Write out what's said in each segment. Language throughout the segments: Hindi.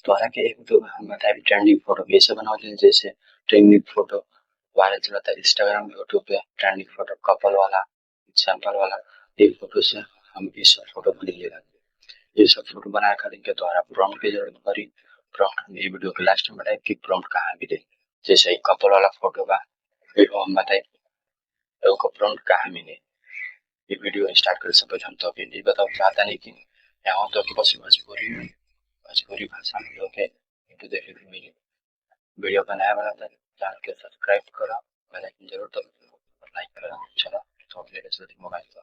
तोहरा के एक तो हम बताए ट्रेंडिंग फोटो कैसे बनावल जैसे ट्रेंडिंग फोटो वायरल चलता है इंस्टाग्राम यूट्यूब पे ट्रेंडिंग फोटो कपल वाला सैंपल वाला एक फोटो से हम ये सब फोटो बन लेगा ये सब फोटो बनाए खातिर के तोहरा प्रॉम्प्ट की जरूरत पड़ी। प्रॉम्प्ट ये वीडियो के लास्ट में बताए कि प्रॉम्प्ट कहाँ मिले जैसे ही कपल वाला फोटो बा फिर हम बताए एगो प्रॉम्प्ट कहाँ मिले। ये वीडियो स्टार्ट कर सब हम तो नहीं बताओ चाहता नहीं कि यहाँ तो बस भोजपुरी भाषा में लोग वीडियो देखे के मिले वीडियो बनाया वाला था चैनल के सब्सक्राइब करो बेल आइकन जरूर दबाओ लाइक करो चलो तो अपने से मोबाइल का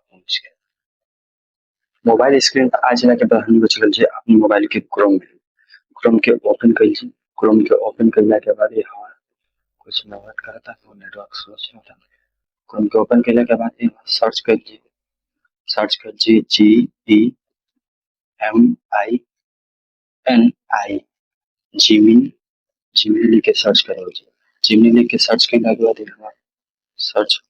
मोबाइल स्क्रीन आज ना के बाद हम चल जे अपने मोबाइल के क्रोम के ओपन कर लीजिए। क्रोम के ओपन करने के बाद ये हाँ कुछ नोट करता है वो नेटवर्क स्लो होता है। क्रोम के ओपन करने के बाद सर्च कर GEMINI जिमिन जिमिनी लिख के सर्च करो जी। जिमिनी लिख के सर्च करने के बाद हमारा सर्च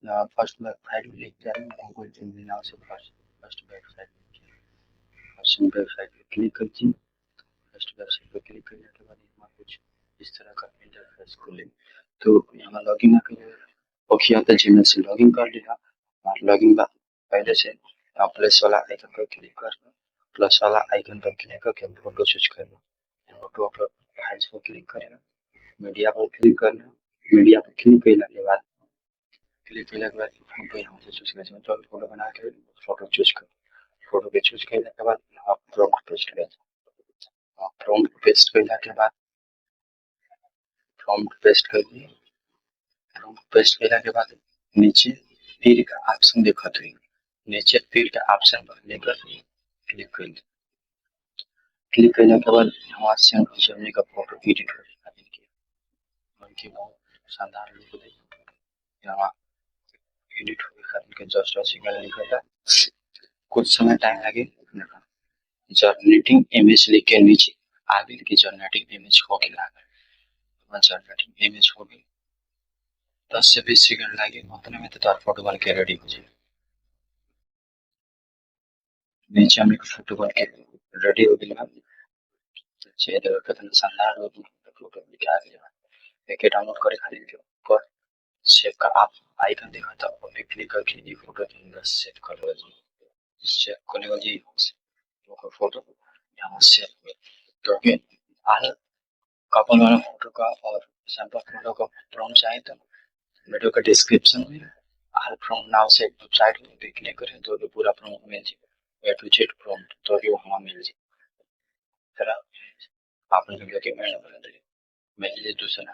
फर्स्ट वेबसाइट में लिख जाए गूगल जिमिनी नाम से फर्स्ट वेबसाइट पे क्लिक कर जी। फर्स्ट वेबसाइट पे क्लिक करने के बाद यहाँ कुछ इस तरह का इंटरफेस खुले तो यहाँ लॉगिन करिए ओके आता जीमेल से लॉगिन कर लिया और लॉगिन बाद पहले से प्लस वाला आइकन पर क्लिक कर प्लस वाला आइकन पर क्लिक करके फोटो चूज करना फोटो पर फाइल्स पर क्लिक करना मीडिया पर क्लिक करना मीडिया पर क्लिक करने के बाद फोटो यहाँ से चूज करना तो फोटो बना के फोटो चूज कर फोटो के चूज करने के बाद आप प्रॉम्प्ट पेस्ट कर प्रॉम्प्ट पेस्ट करने के बाद प्रॉम्प्ट पेस्ट कर दिए प्रॉम्प्ट पेस्ट करने के बाद नीचे तीर का ऑप्शन देखा तो नीचे तीर का ऑप्शन पर लेकर क्लिक कर क्लिक करने के बाद हमारे सेंड का फोटो एडिट हो जाएगा उनकी बहुत शानदार लुक देगी यहाँ एडिट होने खातिर के जस्ट सिंगल लिखा था कुछ समय टाइम लगे जनरेटिंग इमेज लिख के नीचे आगे की जनरेटिंग इमेज हो गया जनरेटिंग इमेज हो गई 10 से 20 सेकंड लगे उतने में तो फोटो बन के रेडी हो जाए नीचे हम एक फोटो बन के रेडी हो गया कितना शानदार फोटो दिखा गया एक डाउनलोड करे खातिर के ऊपर सेव का आप आइकन देखा था और क्लिक करके ये फोटो सेव कर लो सेव करने वाली फोटो यहाँ सेव तो आल कपल वाला फोटो का और सैंपल फोटो का प्रॉम्प्ट चाहिए तो वीडियो का डिस्क्रिप्शन में आल फ्रॉम नाउ से वेबसाइट पे क्लिक करें तो पूरा प्रॉम्प्ट मिल जाए ए टू जेड प्रॉम्प्ट तो ये वहाँ मिल जाए फिर आपने वीडियो के मिल जाए दूसरा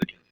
वीडियो